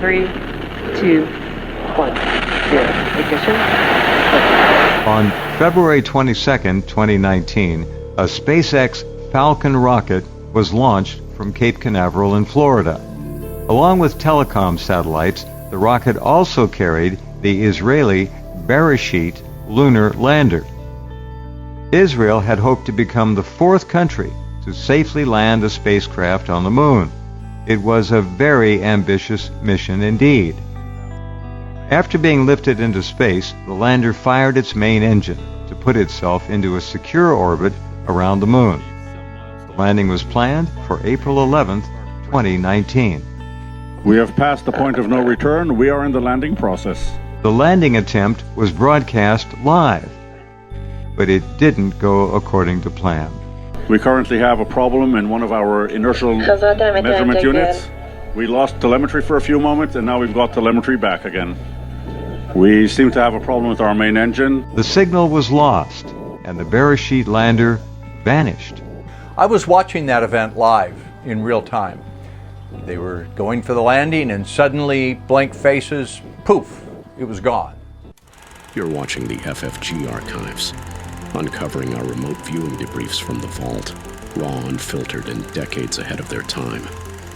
3, 2, 1, 0. Ignition. On February 22, 2019, a SpaceX Falcon rocket was launched from Cape Canaveral in Florida. Along with telecom satellites, the rocket also carried the Israeli Beresheet lunar lander. Israel had hoped to become the fourth country to safely land a spacecraft on the moon. It was a very ambitious mission indeed. After being lifted into space, the lander fired its main engine to put itself into a secure orbit around the moon. The landing was planned for April 11, 2019. We have passed the point of no return. We are in the landing process. The landing attempt was broadcast live, but it didn't go according to plan. We currently have a problem in one of our inertial measurement units. We lost telemetry for a few moments, and now we've got telemetry back again. We seem to have a problem with our main engine. The signal was lost, and the Beresheet lander vanished. I was watching that event live in real time. They were going for the landing, and suddenly, blank faces, poof, it was gone. You're watching the FFG Archives, uncovering our remote viewing debriefs from the vault, raw, unfiltered, and decades ahead of their time,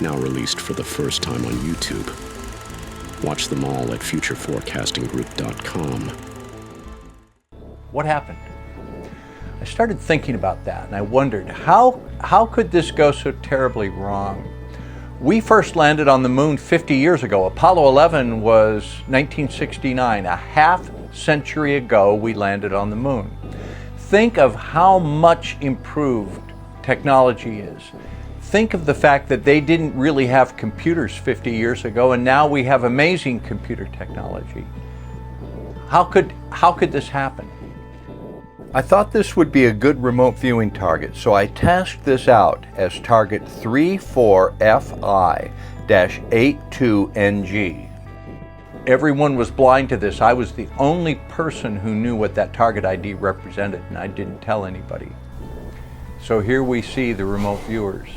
now released for the first time on YouTube. Watch them all at futureforecastinggroup.com. What happened? I started thinking about that, and I wondered, how could this go so terribly wrong? We first landed on the moon 50 years ago. Apollo 11 was 1969. A half century ago, we landed on the moon. Think of how much improved technology is. Think of the fact that they didn't really have computers 50 years ago, and now we have amazing computer technology. How could this happen? I thought this would be a good remote viewing target, so I tasked this out as target 34FI-82NG. Everyone was blind to this. I was the only person who knew what that target ID represented, and I didn't tell anybody. So here we see the remote viewers.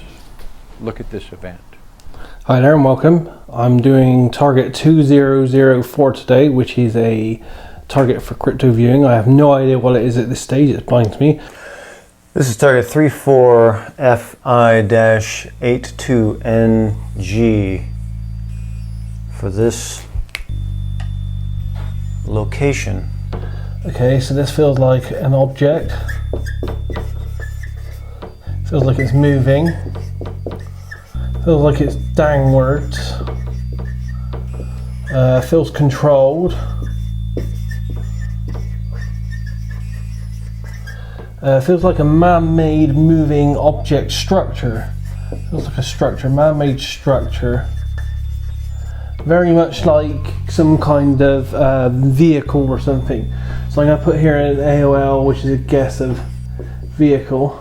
Look at this event. Hi there and welcome. I'm doing target 2004 today, which is a target for crypto viewing. I have no idea what it is at this stage, it's blind to me. This is target 34FI-82NG for this location. Okay, so this feels like an object. Feels like it's moving. Feels like it's downwards. Feels controlled. Feels like a man-made moving object structure. Feels like a structure, man-made structure. Very much like some kind of vehicle or something. So I'm going to put here an AOL, which is a guess of vehicle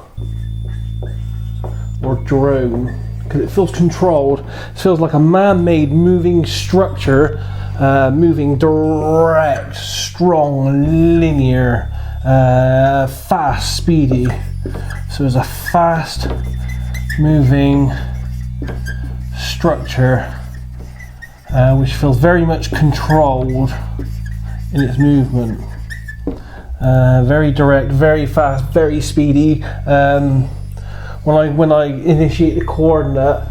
or drone, because it feels controlled. It feels like a man-made moving structure, moving direct, strong, linear, fast, speedy. So it's a fast moving structure which feels very much controlled in its movement. Very direct, very fast, very speedy. When I initiate the coordinate,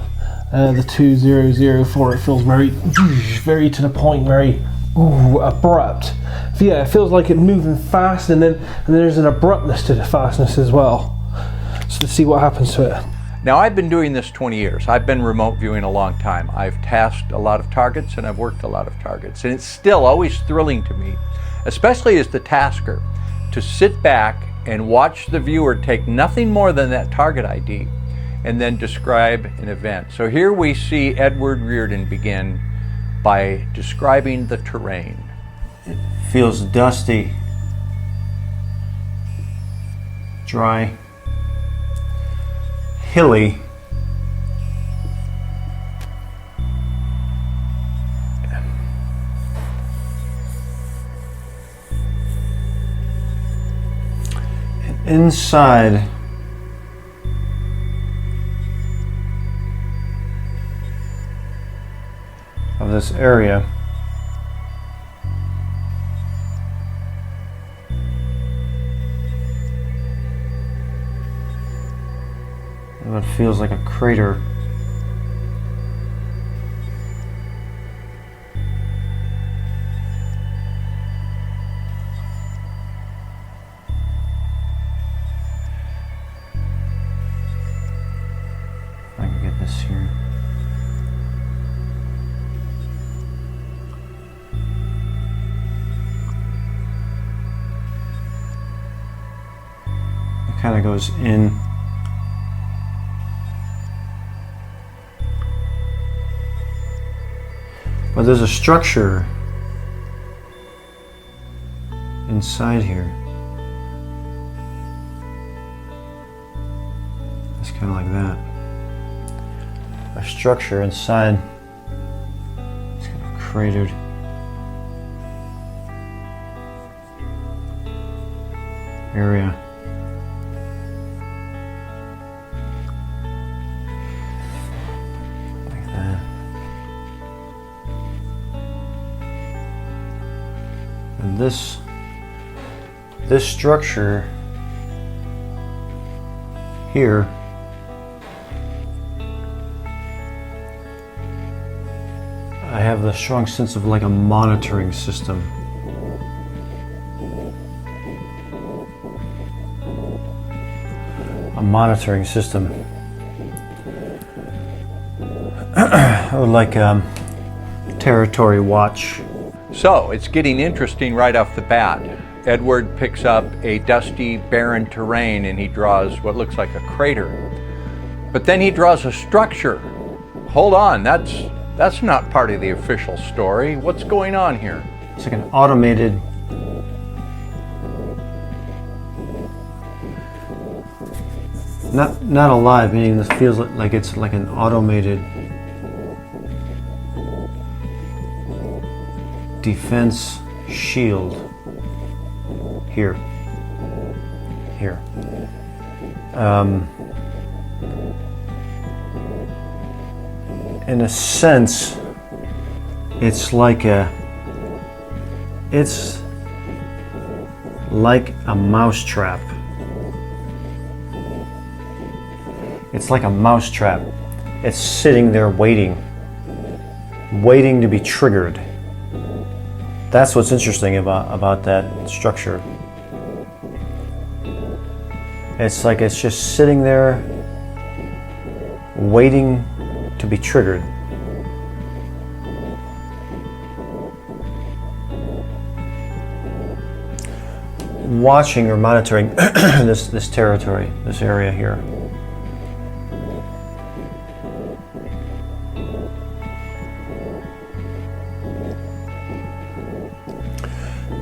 the 2004, it feels very to the point, very abrupt. So yeah, it feels like it's moving fast, and then there's an abruptness to the fastness as well. So let's see what happens to it. Now, I've been doing this 20 years. I've been remote viewing a long time. I've tasked a lot of targets and I've worked a lot of targets. And it's still always thrilling to me, especially as the tasker, to sit back and watch the viewer take nothing more than that target ID and then describe an event. So here we see Edward Reardon begin by describing the terrain. It feels dusty, dry, hilly, and inside of this area. What feels like a crater. If I can get this here. It kind of goes in. But there's a structure inside here. It's kind of like that. A structure inside. It's kind of cratered. Area. Like that. And this structure here I have the strong sense of like a monitoring system. A monitoring system. Or like territory watch. So it's getting interesting right off the bat. Edward picks up a dusty, barren terrain and he draws what looks like a crater. But then he draws a structure. Hold on, that's not part of the official story. What's going on here? It's like an automated not alive, meaning this feels like it's like an automated defense shield here. In a sense, it's like a mousetrap. It's like a mousetrap. It's sitting there waiting to be triggered. That's what's interesting about that structure. It's like it's just sitting there waiting to be triggered. Watching or monitoring this territory, this area here.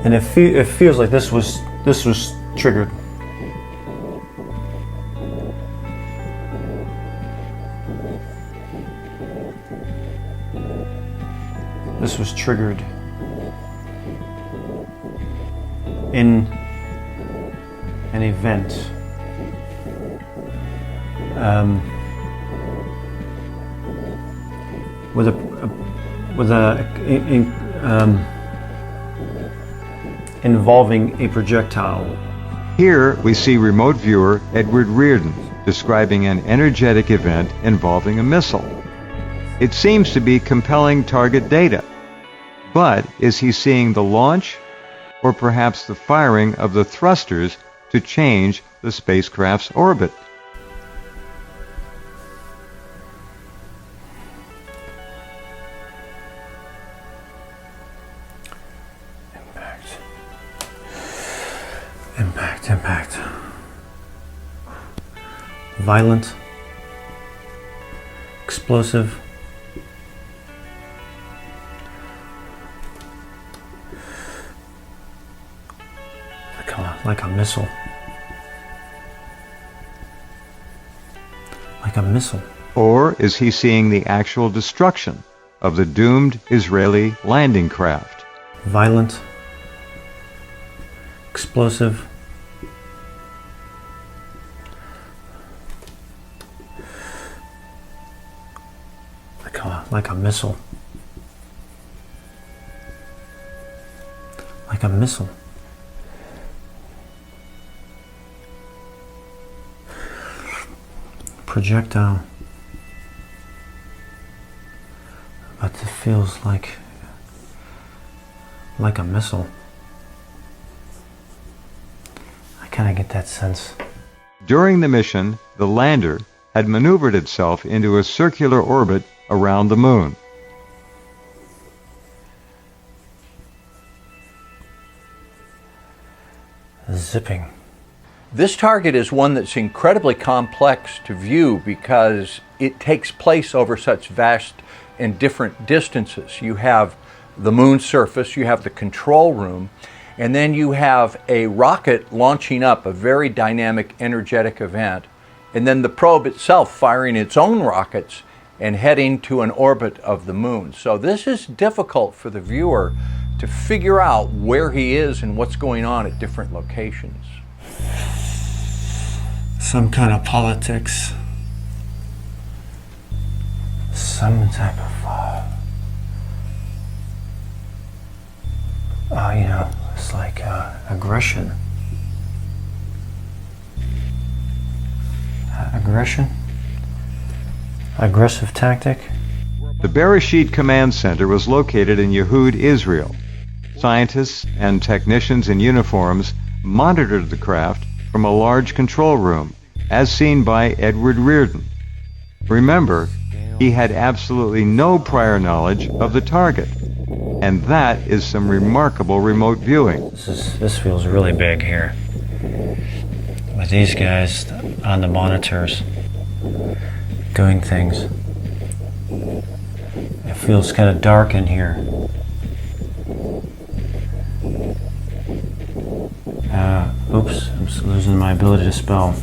And it feels like this was triggered. This was triggered in an event. Involving a projectile. Here we see remote viewer Edward Reardon describing an energetic event involving a missile. It seems to be compelling target data. But is he seeing the launch or perhaps the firing of the thrusters to change the spacecraft's orbit? Impact. Violent. Explosive. Like a missile. Like a missile. Or is he seeing the actual destruction of the doomed Israeli landing craft? Violent. Explosive. Like a missile. like a missile. Projectile. But it feels like a missile. I kind of get that sense. During the mission, the lander had maneuvered itself into a circular orbit around the moon. Zipping. This target is one that's incredibly complex to view because it takes place over such vast and different distances. You have the moon surface, you have the control room, and then you have a rocket launching up, a very dynamic, energetic event, and then the probe itself firing its own rockets and heading to an orbit of the moon. So this is difficult for the viewer to figure out where he is and what's going on at different locations. Some kind of politics. Some type of, you know, it's like aggression. Aggressive tactic. The Beresheet Command Center was located in Yehud, Israel. Scientists and technicians in uniforms monitored the craft from a large control room, as seen by Edward Reardon. Remember, he had absolutely no prior knowledge of the target, and that is some remarkable remote viewing. This feels really big here. With these guys on the monitors doing things. It feels kind of dark in here. Oops, I'm losing my ability to spell.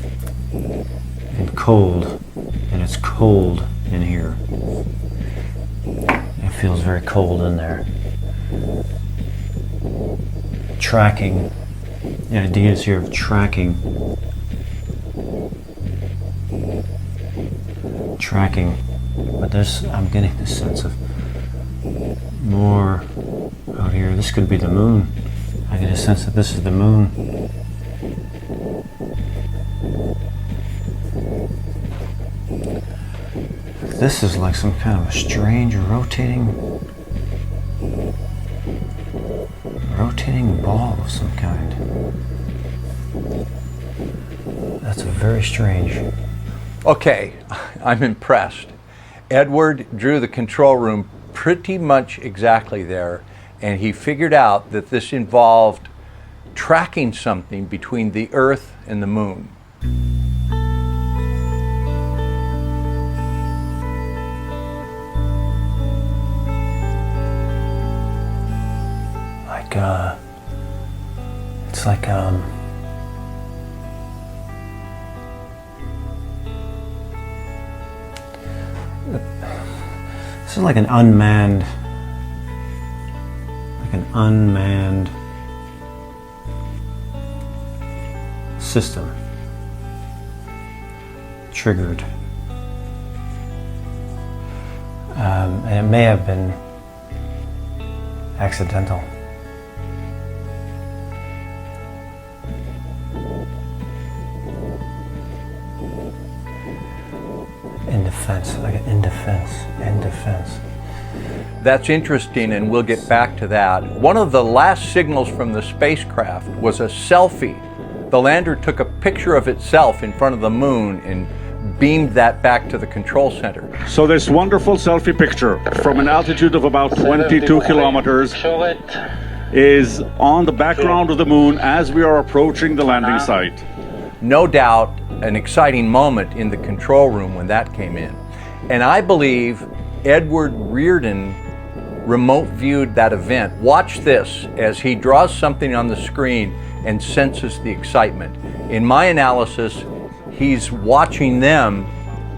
And cold. And it's cold in here. It feels very cold in there. Tracking. The idea is here of tracking. Tracking. But this, I'm getting this sense of more out here. This could be the moon. I get a sense that this is the moon. This is like some kind of a strange rotating ball of some kind. That's very strange. Okay, I'm impressed. Edward drew the control room pretty much exactly there, and he figured out that this involved tracking something between the Earth and the moon. It's like this is like an unmanned system triggered, and it may have been accidental. In defense. That's interesting, and we'll get back to that. One of the last signals from the spacecraft was a selfie. The lander took a picture of itself in front of the moon and beamed that back to the control center. So this wonderful selfie picture from an altitude of about 22 kilometers is on the background of the moon as we are approaching the landing site. No doubt an exciting moment in the control room when that came in. And I believe Edward Reardon remote viewed that event. Watch this as he draws something on the screen and senses the excitement. In my analysis, he's watching them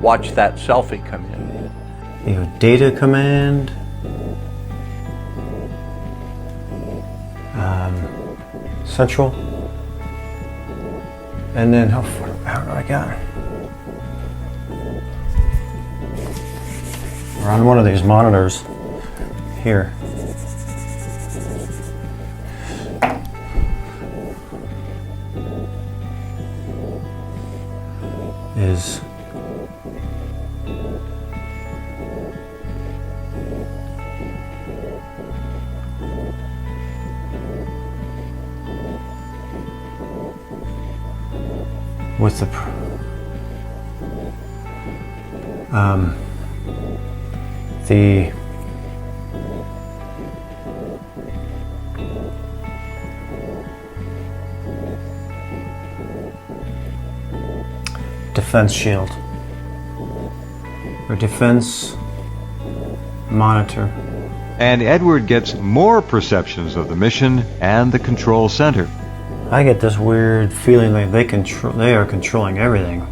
watch that selfie come in. You have data command, central, and then how do I got? We're on one of these monitors here. is with the defense shield or defense monitor. And Edward gets more perceptions of the mission and the control center. I get this weird feeling like they are controlling everything.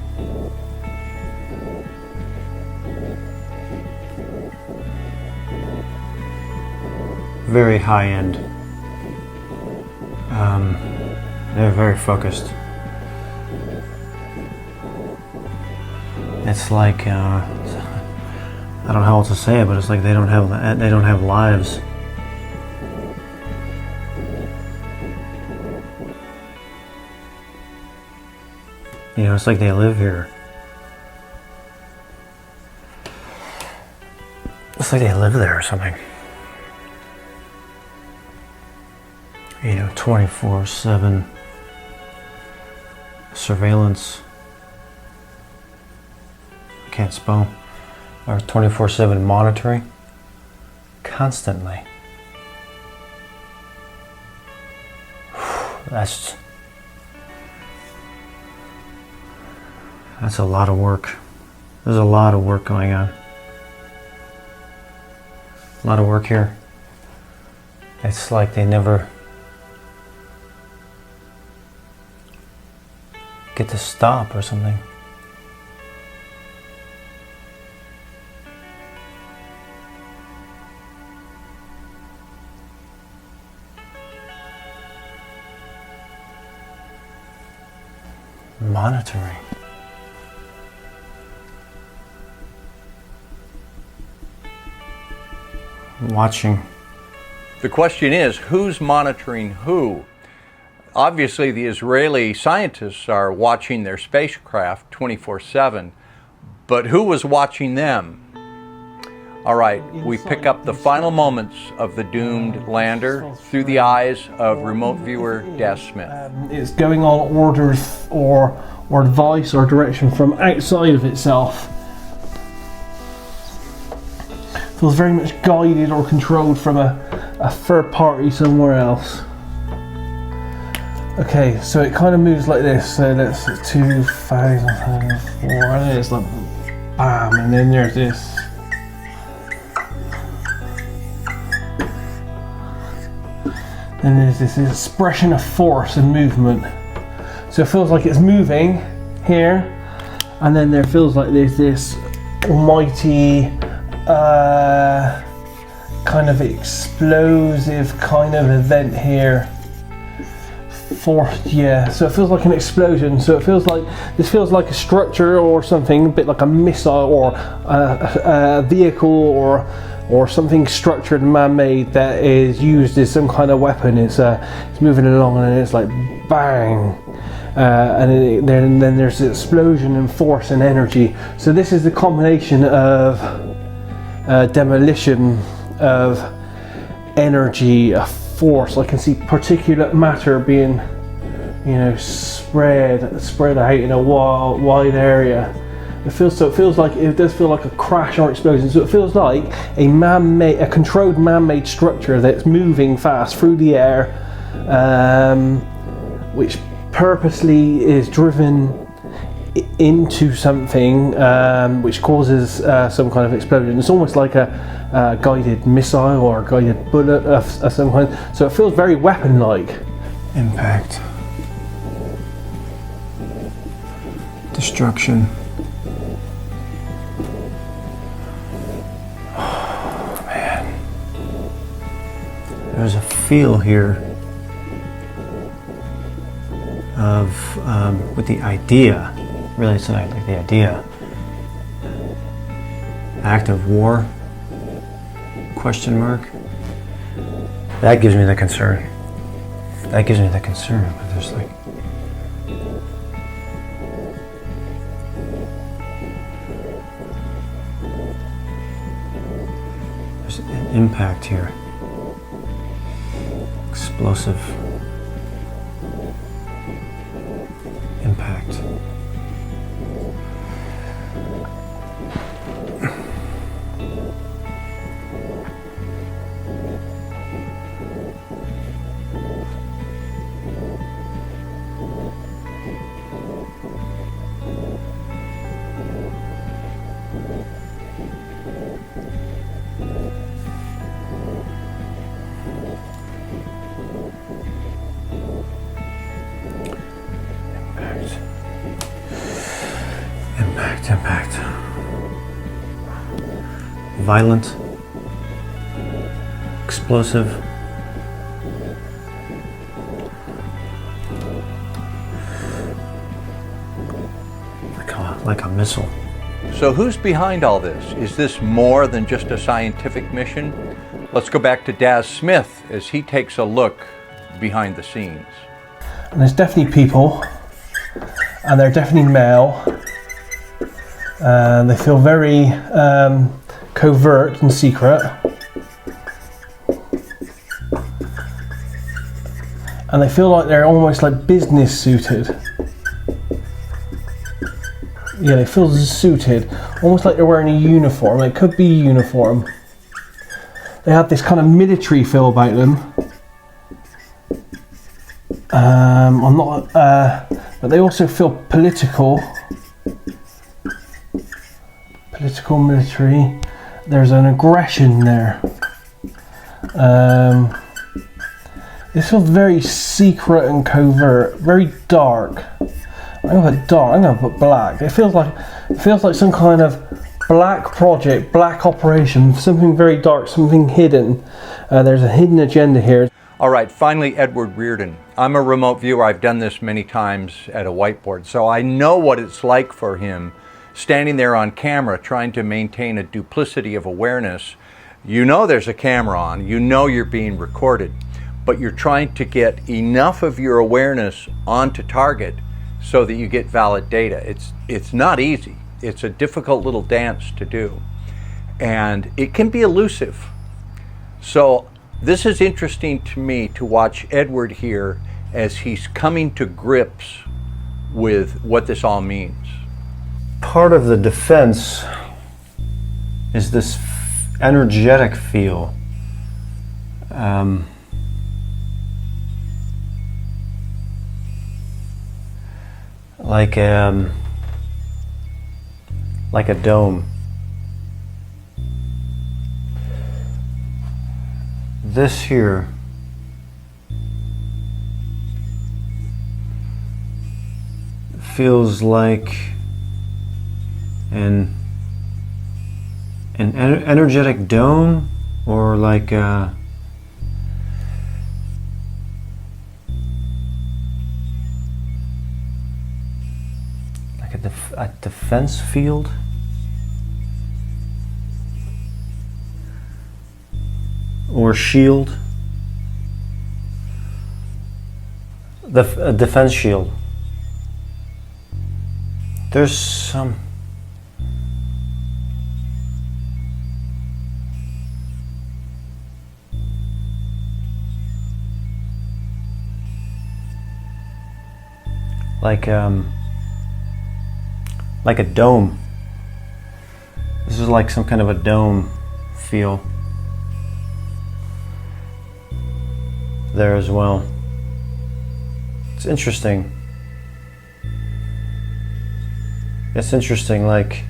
Very high end. They're very focused. It's like I don't know how else to say it, but it's like they don't have lives. You know, it's like they live here. It's like they live there or something. You know, 24/7 surveillance. Can't spell. Or 24/7 monitoring. Constantly. That's a lot of work. There's a lot of work going on. A lot of work here. It's like they never get to stop or something. Monitoring. Watching. The question is, who's monitoring who? Obviously, the Israeli scientists are watching their spacecraft 24/7, but who was watching them? All right, we pick up the final moments of the doomed lander through the eyes of remote viewer Des Smith. It's going on orders or advice or direction from outside of itself. Feels very much guided or controlled from a third party somewhere else. Okay, so it kind of moves like this. So that's 2004, and it's like bam, and then there's this. Then there's this expression of force and movement. So it feels like it's moving here, and then there feels like there's this almighty kind of explosive kind of event here. Force, yeah. So it feels like an explosion. So it feels like this feels like a structure or something, a bit like a missile or a vehicle or something structured and man-made that is used as some kind of weapon. It's moving along and it's like bang, and then there's the explosion and force and energy. So this is the combination of demolition of energy, a force. I can see particulate matter being, you know, spread out in a wide area. It does feel like a crash or explosion. So it feels like a controlled man-made structure that's moving fast through the air, which purposely is driven into something, which causes some kind of explosion. It's almost like a guided missile or a guided bullet of some kind. So it feels very weapon-like. Impact. Destruction. Oh, man. There's a feel here of, with the idea, really it's like the idea. Act of war? Question mark? That gives me the concern. But there's like, impact here. Explosive impact. Impact. Violent. Explosive. Like a missile. So who's behind all this? Is this more than just a scientific mission? Let's go back to Daz Smith as he takes a look behind the scenes. And there's definitely people, and they're definitely male. They feel very covert and secret. And they feel like they're almost like business suited. Yeah, they feel suited, almost like they're wearing a uniform. It could be a uniform. They have this kind of military feel about them. I'm not, but they also feel political. Political, military. There's an aggression there. They feel very secret and covert, very dark. I'm gonna put dark. I'm gonna put black. It feels like some kind of black project, black operation, something very dark, something hidden. There's a hidden agenda here. All right, finally, Edward Reardon. I'm a remote viewer. I've done this many times at a whiteboard, so I know what it's like for him standing there on camera trying to maintain a duplicity of awareness. You know there's a camera on, you know you're being recorded, but you're trying to get enough of your awareness onto target so that you get valid data. It's not easy. It's a difficult little dance to do, and it can be elusive. So this is interesting to me to watch Edward here as he's coming to grips with what this all means. Part of the defense is this energetic feel. Like a dome. This here feels like an energetic dome, or like a defense field. Or shield. A defense shield. There's some like a dome. This is like some kind of a dome feel there as well. It's interesting. It's interesting, like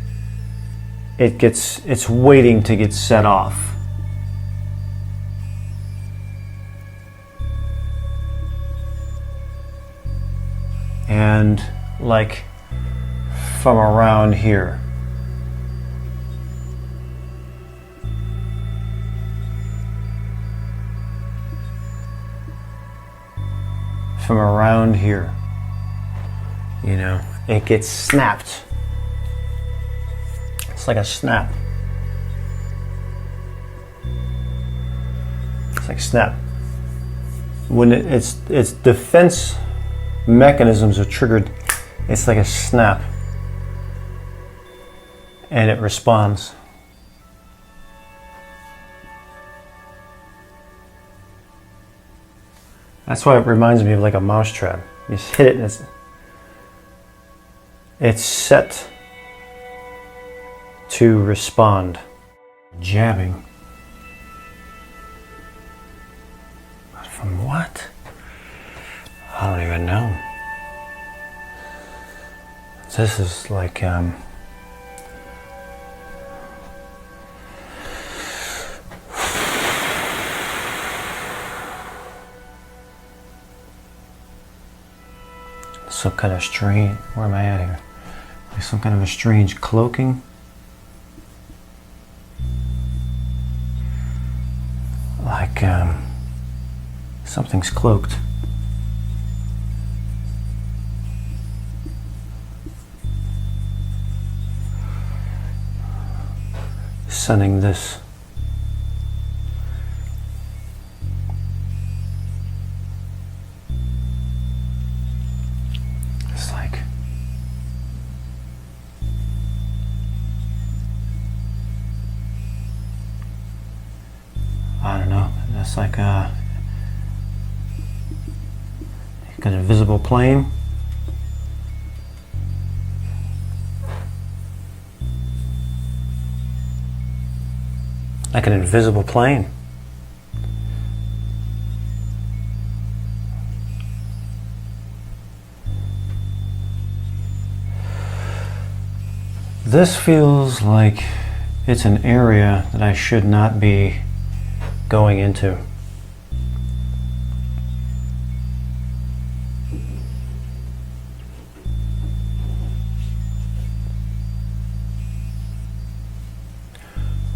it's waiting to get set off. And like from around here. From around here, you know, it gets snapped. It's like a snap. It's like snap. When its defense mechanisms are triggered, it's like a snap, and it responds. That's why it reminds me of like a mousetrap. You just hit it and it's set to respond. Jabbing. From what? I don't even know. This is like some kind of strange, where am I at here? Like some kind of a strange cloaking. Like something's cloaked. Sending this. It's like I don't know. That's like an invisible plane. Like an invisible plane. This feels like it's an area that I should not be going into.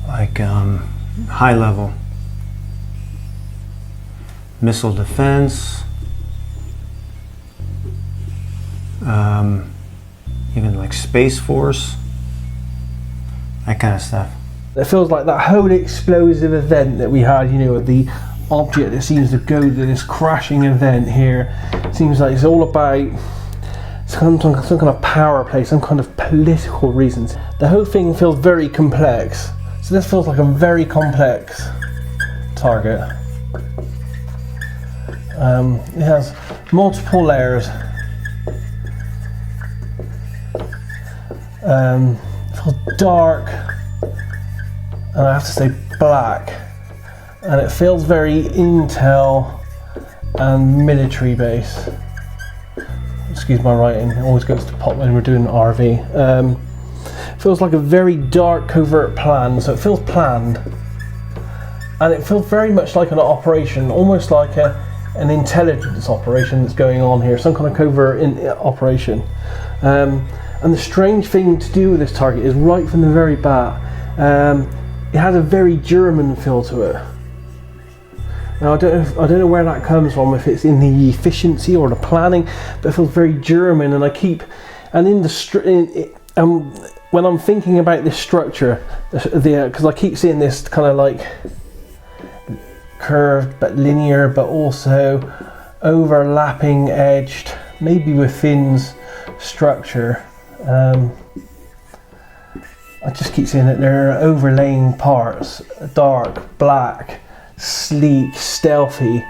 Like high level missile defense, even like Space Force, that kind of stuff. It feels like that whole explosive event that we had, you know, the object that seems to go to this crashing event here. It seems like it's all about some kind of power play, some kind of political reasons. The whole thing feels very complex. So this feels like a very complex target. It has multiple layers. It feels dark, and I have to say black, and it feels very intel and military base. Excuse my writing, it always goes to pot when we're doing RV. Feels like a very dark covert plan, so it feels planned, and it feels very much like an operation, almost like an intelligence operation that's going on here, some kind of covert operation. And the strange thing to do with this target is right from the very bat, it has a very German feel to it. Now I don't know where that comes from, if it's in the efficiency or the planning, but it feels very German. And when I'm thinking about this structure, because I keep seeing this kind of like curved but linear, but also overlapping, edged, maybe with fins structure. I just keep seeing that there are overlaying parts, dark, black, sleek, stealthy.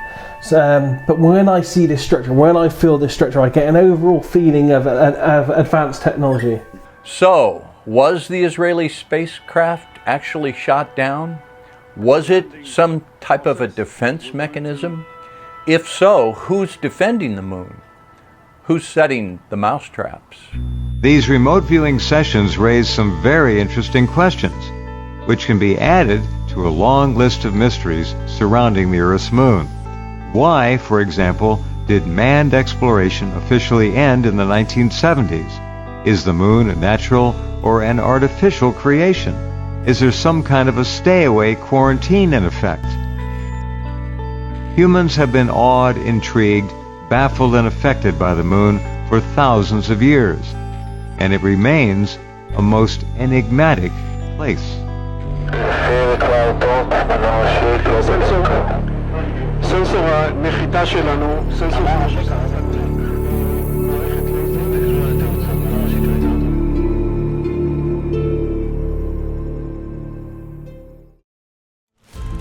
But when I see this structure, when I feel this structure, I get an overall feeling of advanced technology. So, was the Israeli spacecraft actually shot down? Was it some type of a defense mechanism? If so, who's defending the moon? Who's setting the mousetraps? These remote viewing sessions raise some very interesting questions, which can be added to a long list of mysteries surrounding the Earth's moon. Why, for example, did manned exploration officially end in the 1970s? Is the moon a natural or an artificial creation? Is there some kind of a stay-away quarantine in effect? Humans have been awed, intrigued, baffled, and affected by the moon for thousands of years, and it remains a most enigmatic place.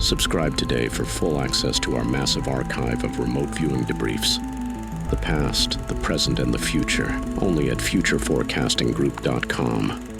Subscribe today for full access to our massive archive of remote viewing debriefs. The past, the present, and the future, only at futureforecastinggroup.com.